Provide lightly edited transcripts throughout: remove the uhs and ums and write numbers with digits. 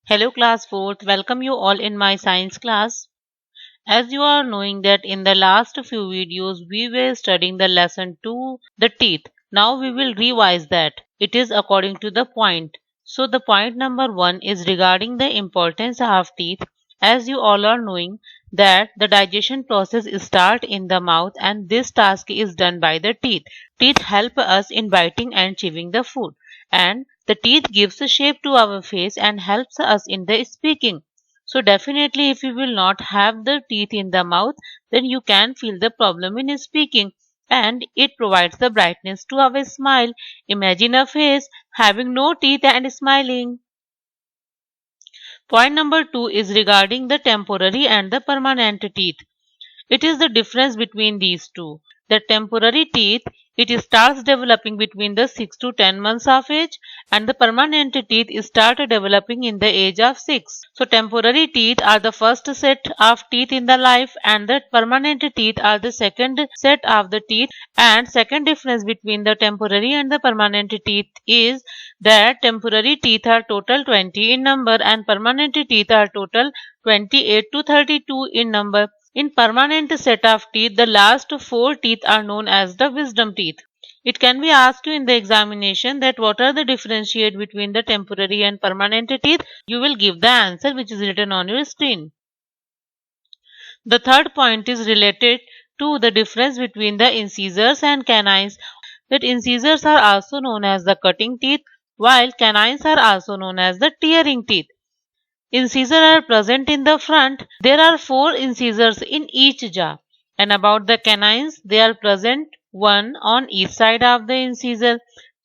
Hello class 4th, welcome you all in my science class. As you are knowing that in the last few videos we were studying the lesson 2, the teeth. Now we will revise that. It is according to the point. So the point number 1 is regarding the importance of teeth. As you all are knowing that the digestion process start in the mouth and this task is done by the teeth. Teeth help us in biting and chewing the food, and the teeth gives a shape to our face and helps us in the speaking. So definitely if you will not have the teeth in the mouth, then you can feel the problem in speaking, and it provides the brightness to our smile. Imagine a face having no teeth and smiling. Point number 2 is regarding the temporary and the permanent teeth. It is the difference between these two. The temporary teeth, it starts developing between the 6 to 10 months of age, and the permanent teeth start developing in the age of 6. So temporary teeth are the first set of teeth in the life, and the permanent teeth are the second set of the teeth. And second difference between the temporary and the permanent teeth is that temporary teeth are total 20 in number and permanent teeth are total 28 to 32 in number. In permanent set of teeth, the last 4 teeth are known as the wisdom teeth. It can be asked you in the examination that what are the differentiate between the temporary and permanent teeth. You will give the answer which is written on your screen. The third point is related to the difference between the incisors and canines. That incisors are also known as the cutting teeth, while canines are also known as the tearing teeth. Incisors are present in the front. There are 4 incisors in each jaw. And about the canines, they are present one on each side of the incisor.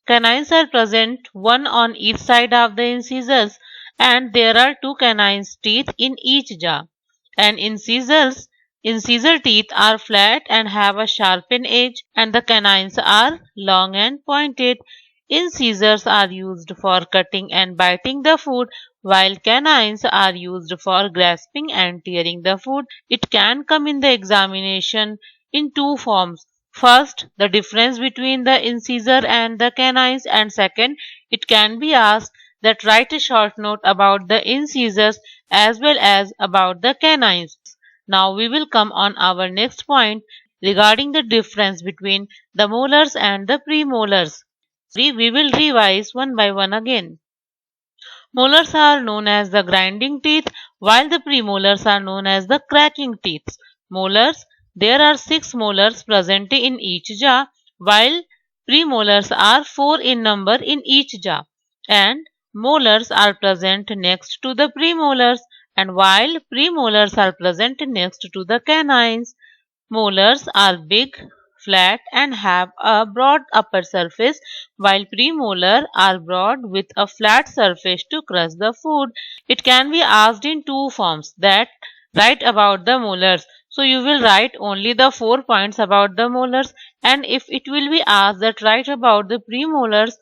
Canines are present one on each side of the incisors, and there are 2 canines teeth in each jaw. And incisor teeth are flat and have a sharpened edge, and the canines are long and pointed. Incisors are used for cutting and biting the food, while canines are used for grasping and tearing the food. It can come in the examination in 2 forms. First, the difference between the incisor and the canines, and second, it can be asked that write a short note about the incisors as well as about the canines. Now we will come on our next point regarding the difference between the molars and the premolars. We will revise one by one again. Molars are known as the grinding teeth, while the premolars are known as the cracking teeth. Molars, there are 6 molars present in each jaw, while premolars are 4 in number in each jaw. And molars are present next to the premolars, and while premolars are present next to the canines. Molars are big, flat and have a broad upper surface, while premolar are broad with a flat surface to crush the food. It can be asked in 2 forms that write about the molars. So you will write only the 4 points about the molars, and if it will be asked that write about the premolars,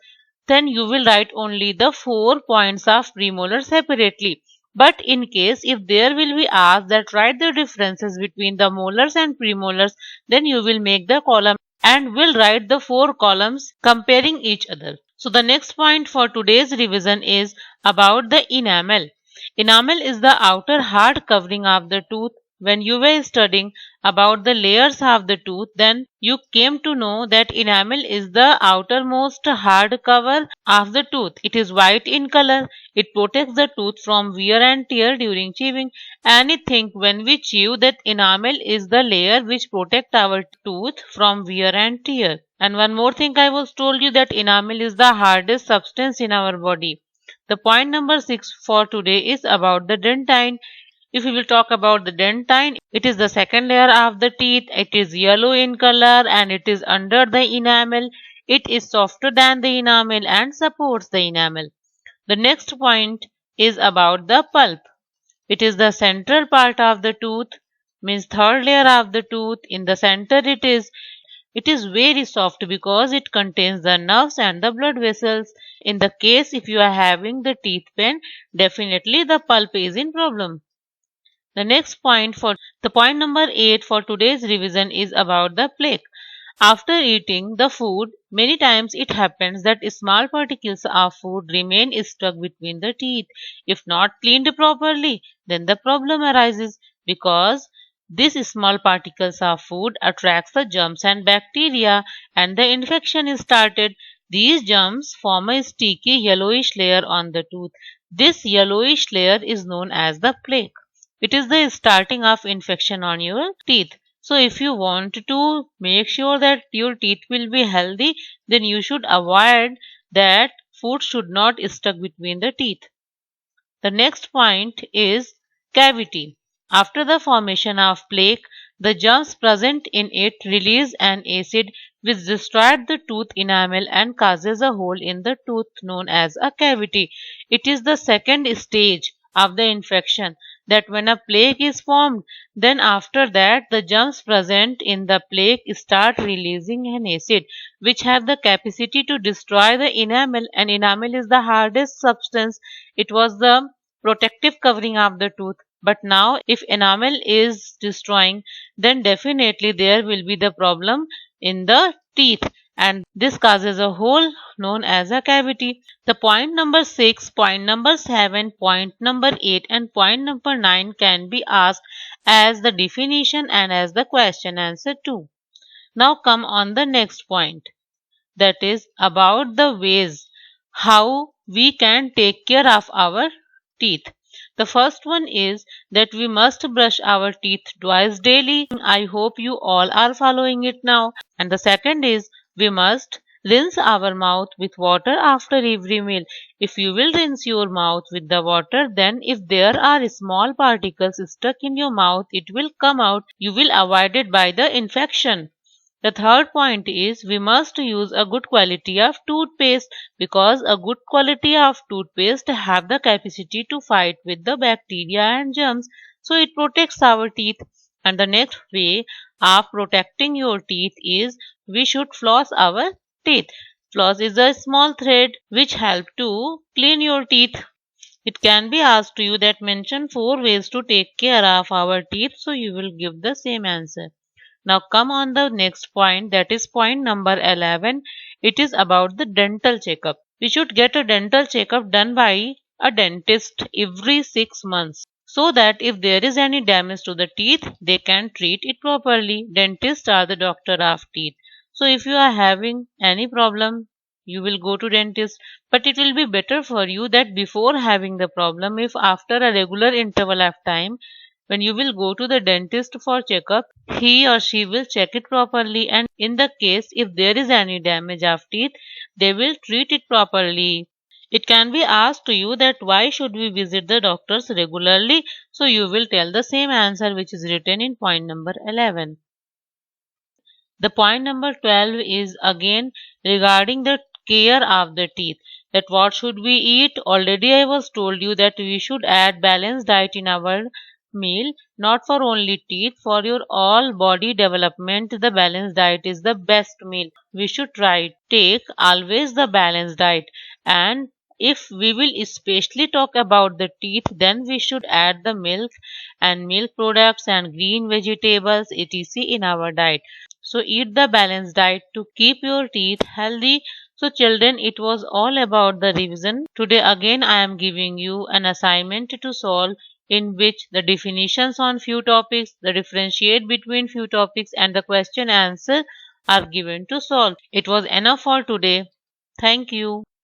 then you will write only the 4 points of premolars separately. But in case if there will be asked that write the differences between the molars and premolars, then you will make the column and will write the 4 columns comparing each other. So the next point for today's revision is about the enamel. Enamel is the outer hard covering of the tooth. When you were studying about the layers of the tooth, then you came to know that enamel is the outermost hard cover of the tooth. It is white in color. It protects the tooth from wear and tear during chewing. Anything when we chew, that enamel is the layer which protects our tooth from wear and tear. And one more thing I was told you that enamel is the hardest substance in our body. The point number 6 for today is about the dentine. If we will talk about the dentine, it is the second layer of the teeth. It is yellow in color and it is under the enamel. It is softer than the enamel and supports the enamel. The next point is about the pulp. It is the central part of the tooth, means third layer of the tooth. In the center it is very soft because it contains the nerves and the blood vessels. In the case if you are having the teeth pain, definitely the pulp is in problem. The next point for the point number 8 for today's revision is about the plaque. After eating the food, many times it happens that small particles of food remain stuck between the teeth. If not cleaned properly, then the problem arises because these small particles of food attracts the germs and bacteria and the infection is started. These germs form a sticky yellowish layer on the tooth. This yellowish layer is known as the plaque. It is the starting of infection on your teeth. So if you want to make sure that your teeth will be healthy, then you should avoid that food should not stuck between the teeth. The next point is cavity. After the formation of plaque, the germs present in it release an acid which destroys the tooth enamel and causes a hole in the tooth known as a cavity. It is the second stage of the infection that when a plaque is formed, then after that the germs present in the plaque start releasing an acid which have the capacity to destroy the enamel, and enamel is the hardest substance. It was the protective covering of the tooth. But now if enamel is destroying, then definitely there will be the problem in the teeth, and this causes a hole known as a cavity. The point number 6, point number 7, point number 8 and point number 9 can be asked as the definition and as the question answer too. Now come on the next point, that is about the ways how we can take care of our teeth. The first one is that we must brush our teeth twice daily. I hope you all are following it now. And the second is we must rinse our mouth with water after every meal. If you will rinse your mouth with the water, then if there are small particles stuck in your mouth, it will come out. You will avoid it by the infection. The third point is we must use a good quality of toothpaste because a good quality of toothpaste have the capacity to fight with the bacteria and germs, so it protects our teeth. And the next way of protecting your teeth is we should floss our teeth. Floss is a small thread which help to clean your teeth. It can be asked to you that mention 4 ways to take care of our teeth, so you will give the same answer. Now come on the next point, that is point number 11. It is about the dental checkup. We should get a dental checkup done by a dentist every 6 months so that if there is any damage to the teeth, they can treat it properly. Dentists are the doctor of teeth. So if you are having any problem, you will go to dentist, but it will be better for you that before having the problem, if after a regular interval of time when you will go to the dentist for checkup, he or she will check it properly, and in the case if there is any damage of teeth, they will treat it properly. It can be asked to you that why should we visit the doctors regularly, so you will tell the same answer which is written in point number 11. The point number 12 is again regarding the care of the teeth. That what should we eat? Already I was told you that we should add balanced diet in our meal, not for only teeth, for your all body development. The balanced diet is the best meal. We should try take always the balanced diet, and if we will especially talk about the teeth, then we should add the milk and milk products and green vegetables etc in our diet. So eat the balanced diet to keep your teeth healthy. So children, it was all about the revision. Today again I am giving you an assignment to solve in which the definitions on few topics, the differentiate between few topics and the question answer are given to solve. It was enough for today. Thank you.